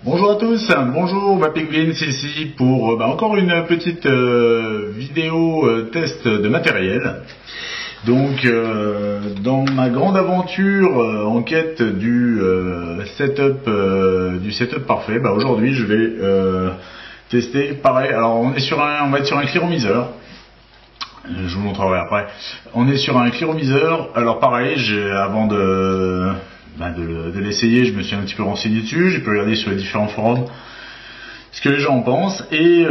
Bonjour à tous, bonjour Pingvin, c'est ici pour encore une petite vidéo test de matériel. Donc dans ma grande aventure en quête du setup parfait, aujourd'hui je vais tester pareil. Alors on va être sur un clearomiseur. Je vous montrerai après. On est sur un clearomiseur. Alors pareil, avant de l'essayer, je me suis un petit peu renseigné dessus, j'ai pu regarder sur les différents forums ce que les gens en pensent, et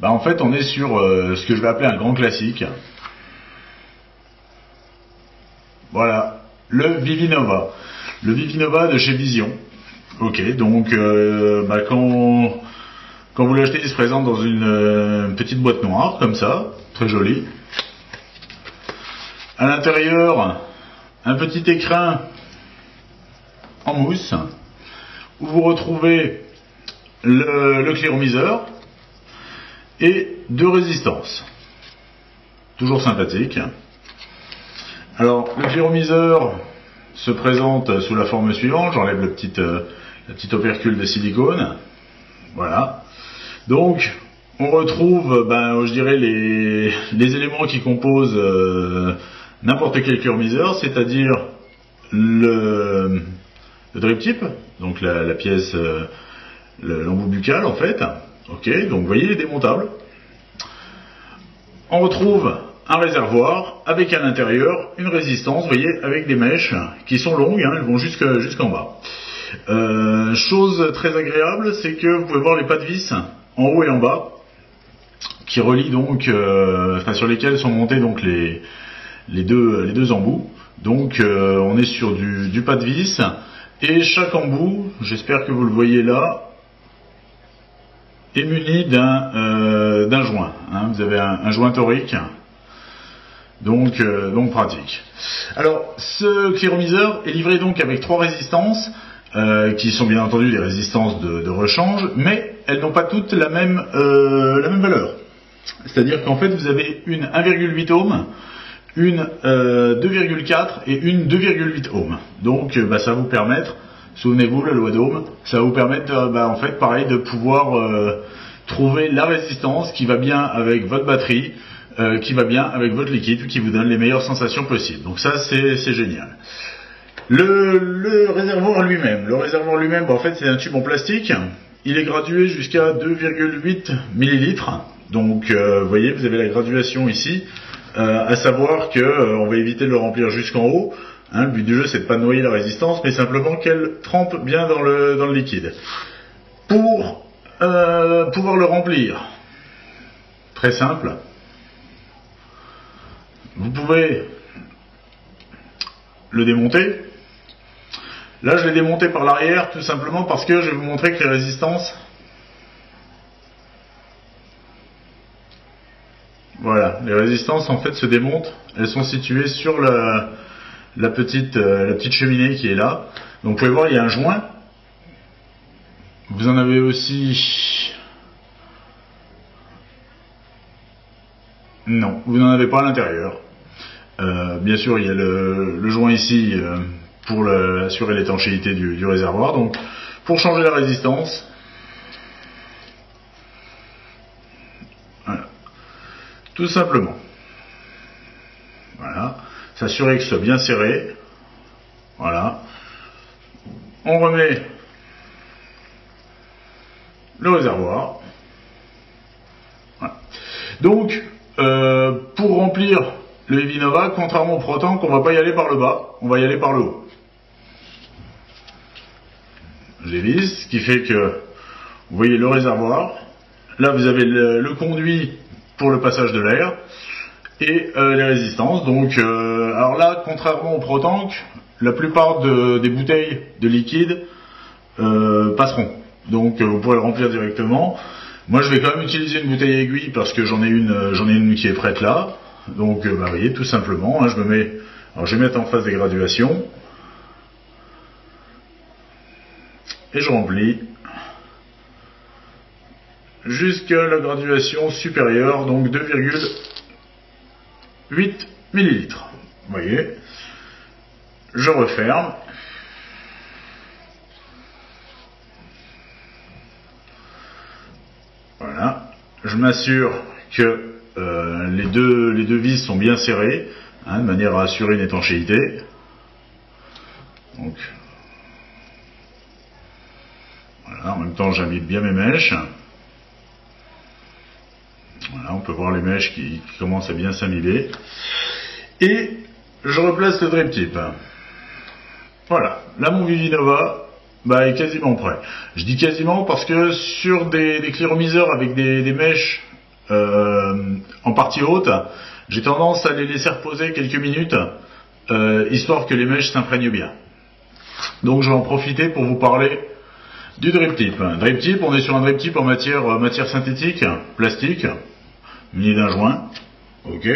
en fait on est sur ce que je vais appeler un grand classique. Voilà, le Vivinova. Le Vivinova de chez Vision. Ok, donc quand vous l'achetez, il se présente dans une petite boîte noire, comme ça, très jolie. À l'intérieur, un petit écrin en mousse, où vous retrouvez le clearomiseur et deux résistances. Toujours sympathique. Alors, le clearomiseur se présente sous la forme suivante. J'enlève la petite opercule de silicone. Voilà. Donc, on retrouve, je dirais, les éléments qui composent n'importe quel clearomiseur, c'est-à-dire le drip tip, donc la pièce, l'embout buccal en fait. Ok, donc vous voyez, il est démontable. On retrouve un réservoir avec à l'intérieur une résistance, vous voyez, avec des mèches qui sont longues, elles vont jusqu'en bas. Chose très agréable, c'est que vous pouvez voir les pas de vis en haut et en bas, qui relient donc, sur lesquels sont montés donc les deux embouts. Donc on est sur du pas de vis, et chaque embout, j'espère que vous le voyez là, est muni d'un joint. Vous avez un joint torique, donc pratique. Alors ce clearomiseur est livré donc avec trois résistances, qui sont bien entendu des résistances de rechange, mais elles n'ont pas toutes la même valeur. C'est-à-dire qu'en fait vous avez une 1,8 ohm, une 2,4 et une 2,8 ohm. Donc ça va vous permettre, souvenez-vous la loi d'Ohm, ça va vous permettre en fait pareil de pouvoir trouver la résistance qui va bien avec votre batterie, qui va bien avec votre liquide, qui vous donne les meilleures sensations possibles. Donc ça c'est génial. Le réservoir lui-même, en fait c'est un tube en plastique. Il est gradué jusqu'à 2,8 millilitres. Donc vous voyez, vous avez la graduation ici. À savoir que on va éviter de le remplir jusqu'en haut. Le but du jeu c'est de pas noyer la résistance, mais simplement qu'elle trempe bien dans le liquide. Pour pouvoir le remplir, très simple. Vous pouvez le démonter. Là je l'ai démonté par l'arrière tout simplement parce que je vais vous montrer que les résistances, voilà, les résistances en fait se démontent. Elles sont situées sur la petite cheminée qui est là. Donc vous pouvez voir, il y a un joint. Vous en avez aussi... Non, vous n'en avez pas à l'intérieur. Bien sûr, il y a le joint ici pour assurer l'étanchéité du réservoir. Donc, pour changer la résistance, voilà, tout simplement. Voilà, s'assurer que ce soit bien serré. Voilà. On remet le réservoir. Voilà. Donc, pour remplir le Vivinova, contrairement au Protank, on ne va pas y aller par le bas, on va y aller par le haut. Je dévisse, ce qui fait que vous voyez le réservoir. Là, vous avez le conduit pour le passage de l'air et les résistances. Donc, alors là, contrairement au Protank, la plupart des bouteilles de liquide passeront. Donc, vous pourrez le remplir directement. Moi, je vais quand même utiliser une bouteille aiguille parce que j'en ai une qui est prête là. Donc, vous voyez, tout simplement, je vais mettre en face des graduations. Et je remplis jusqu'à la graduation supérieure, donc 2,8 millilitres. Vous voyez, je referme. je m'assure que les deux vis sont bien serrées, hein, de manière à assurer une étanchéité. Donc, voilà, en même temps j'imbibe bien mes mèches. Voilà, on peut voir les mèches qui commencent à bien s'imbiber. Et je replace le drip tip. Voilà, là mon Vivinova est quasiment prêt. Je dis quasiment parce que sur des cléromiseurs avec des mèches en partie haute, j'ai tendance à les laisser reposer quelques minutes, histoire que les mèches s'imprègnent bien. Donc je vais en profiter pour vous parler du drip tip. Drip tip, on est sur un drip tip en matière synthétique, plastique, muni d'un joint. Ok.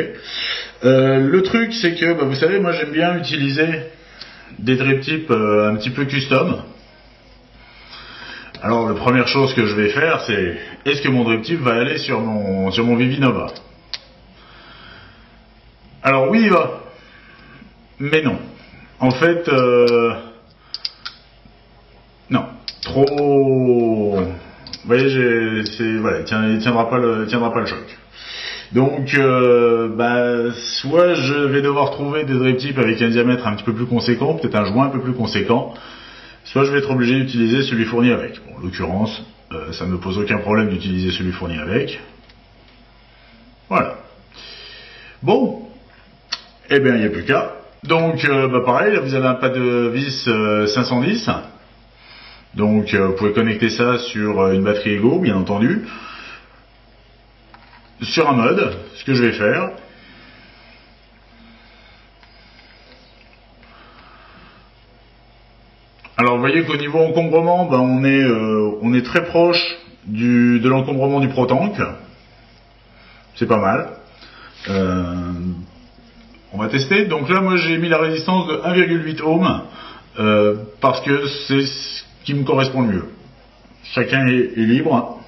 Le truc, c'est que, vous savez, moi j'aime bien utiliser des drip tips un petit peu custom. Alors la première chose que je vais faire, c'est est-ce que mon drip tip va aller sur mon Vivinova? Alors oui, il va, mais non. En fait, non, trop. Vous voyez, voilà, il tiendra pas le choc. Donc, soit je vais devoir trouver des drip tips avec un diamètre un petit peu plus conséquent, peut-être un joint un peu plus conséquent, soit je vais être obligé d'utiliser celui fourni avec. Bon, en l'occurrence, ça ne me pose aucun problème d'utiliser celui fourni avec. Voilà. Bon, eh bien, il n'y a plus qu'à. Donc, pareil, là, vous avez un pas de vis 510. Donc, vous pouvez connecter ça sur une batterie Ego, bien entendu. Sur un mode, ce que je vais faire, alors vous voyez qu'au niveau encombrement, on est très proche de l'encombrement du ProTank. C'est pas mal. On va tester. Donc là, moi j'ai mis la résistance de 1,8 ohms parce que c'est ce qui me correspond le mieux. Chacun est libre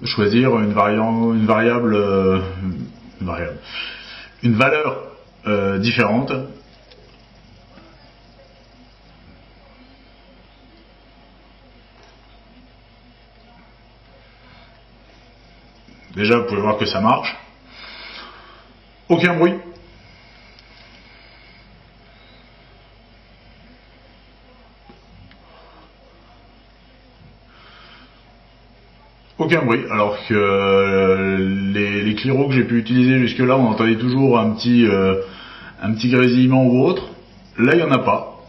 de choisir une valeur différente. Déjà, vous pouvez voir que ça marche. Aucun bruit. Aucun bruit, alors que les Cliro que j'ai pu utiliser jusque-là, on entendait toujours un petit grésillement ou autre. Là, il n'y en a pas.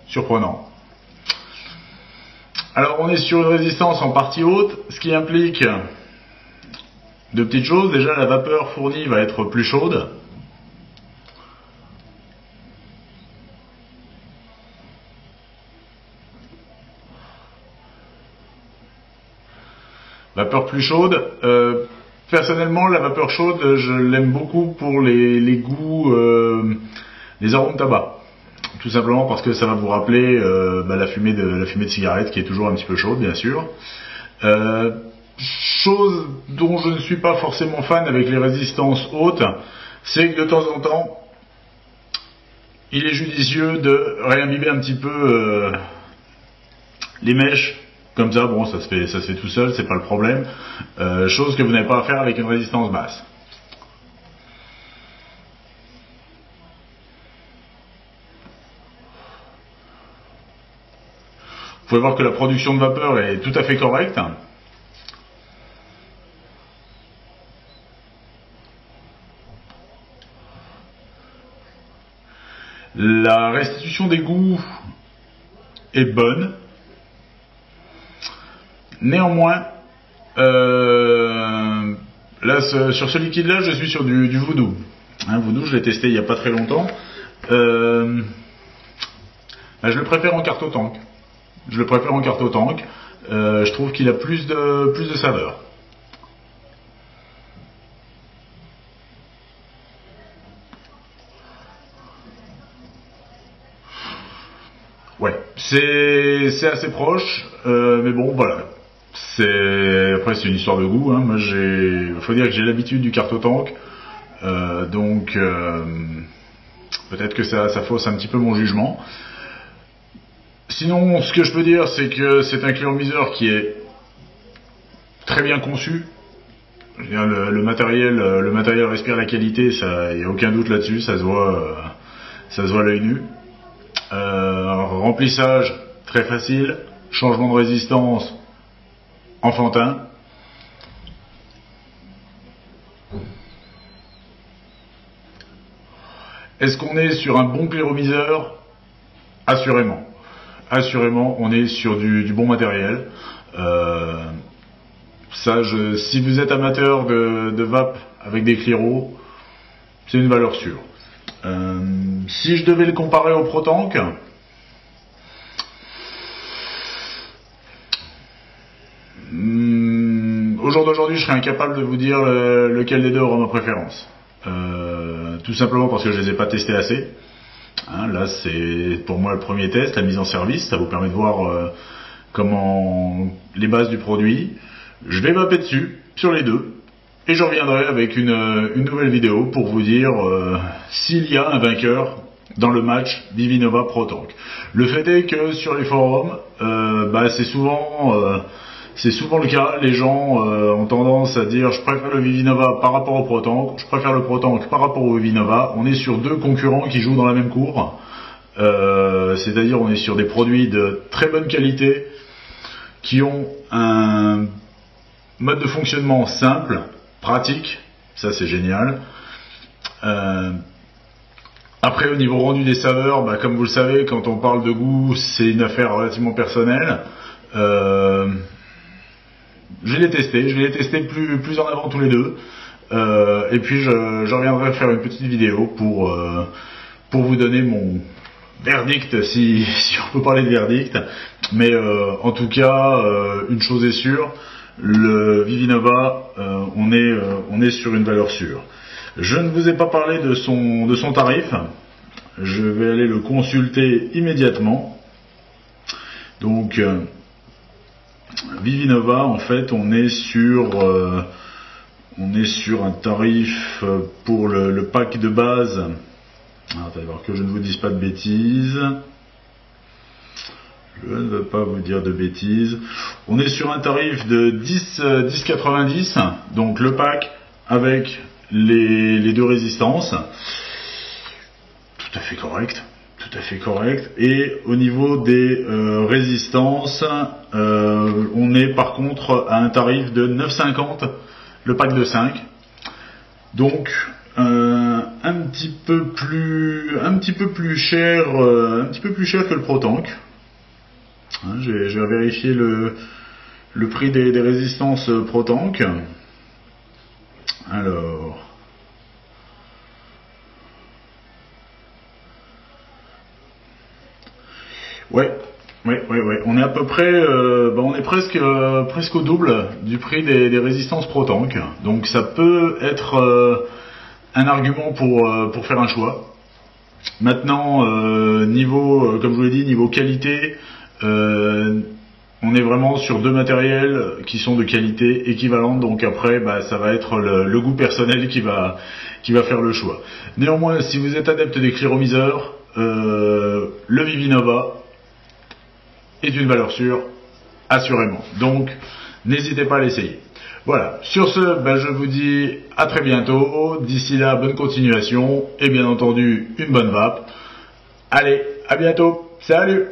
Surprenant. Alors, on est sur une résistance en partie haute, ce qui implique deux petites choses. Déjà, la vapeur fournie va être plus chaude. Vapeur plus chaude. Personnellement, la vapeur chaude, je l'aime beaucoup pour les goûts, les arômes tabac. Tout simplement parce que ça va vous rappeler la fumée de cigarette qui est toujours un petit peu chaude, bien sûr. Chose dont je ne suis pas forcément fan avec les résistances hautes, c'est que de temps en temps, il est judicieux de réimbiber un petit peu les mèches. Comme ça, bon, ça se fait tout seul, c'est pas le problème. Chose que vous n'avez pas à faire avec une résistance basse. Vous pouvez voir que la production de vapeur est tout à fait correcte. La restitution des goûts est bonne. Néanmoins, là, sur ce liquide-là, je suis sur du Voodoo. Voodoo, je l'ai testé il n'y a pas très longtemps. Je le préfère en carte au tank. Je trouve qu'il a plus de saveur. Ouais, c'est assez proche, mais bon, voilà. Après, c'est une histoire de goût. Moi, faut dire que j'ai l'habitude du carte-au-tank, donc peut-être que ça fausse un petit peu mon jugement. Sinon, ce que je peux dire, c'est que c'est un cléromiseur qui est très bien conçu. Je veux dire, le matériel respire la qualité, il n'y a aucun doute là-dessus, ça se voit à l'œil nu. Remplissage très facile, changement de résistance enfantin. Est-ce qu'on est sur un bon cléromiseur? Assurément. Assurément, on est sur du bon matériel. Si vous êtes amateur de vape avec des cléros, c'est une valeur sûre. Si je devais le comparer au ProTank, au jour d'aujourd'hui, je serais incapable de vous dire lequel des deux aura ma préférence. Tout simplement parce que je les ai pas testés assez. Là, c'est pour moi le premier test, la mise en service. Ça vous permet de voir comment les bases du produit. Je vais vaper dessus, sur les deux, et je reviendrai avec une nouvelle vidéo pour vous dire s'il y a un vainqueur dans le match Vivinova ProTank. Le fait est que sur les forums, c'est souvent le cas. Les gens ont tendance à dire je préfère le Vivinova par rapport au ProTank, je préfère le ProTank par rapport au Vivinova. On est sur deux concurrents qui jouent dans la même cour, c'est-à-dire on est sur des produits de très bonne qualité qui ont un mode de fonctionnement simple, pratique, ça c'est génial. Après au niveau rendu des saveurs, comme vous le savez, quand on parle de goût, c'est une affaire relativement personnelle. Je vais les tester plus en avant tous les deux. Et puis je reviendrai faire une petite vidéo pour vous donner mon verdict, si on peut parler de verdict. Mais en tout cas, une chose est sûre, le Vivinova, on est sur une valeur sûre. Je ne vous ai pas parlé de son tarif. Je vais aller le consulter immédiatement. Donc Vivinova, en fait, on est sur un tarif pour le pack de base. Attendez voir que je ne vous dise pas de bêtises. Je ne veux pas vous dire de bêtises. On est sur un tarif de 10,90, donc le pack avec les deux résistances. Tout à fait correct. Tout à fait correct. Et au niveau des résistances, on est par contre à un tarif de 9,50 le pack de 5. Donc un petit peu plus cher que le ProTank. J'ai vérifié le prix des résistances ProTank. Alors, ouais, on est à peu près, on est presque au double du prix des résistances ProTank. Donc ça peut être un argument pour faire un choix. Maintenant, comme je vous l'ai dit, niveau qualité, on est vraiment sur deux matériels qui sont de qualité équivalente. Donc après, ça va être le goût personnel qui va faire le choix. Néanmoins, si vous êtes adepte des cléromiseurs, le Vivinova est une valeur sûre, assurément. Donc, n'hésitez pas à l'essayer. Voilà. Sur ce, je vous dis à très bientôt. D'ici là, bonne continuation et bien entendu, une bonne vape. Allez, à bientôt. Salut!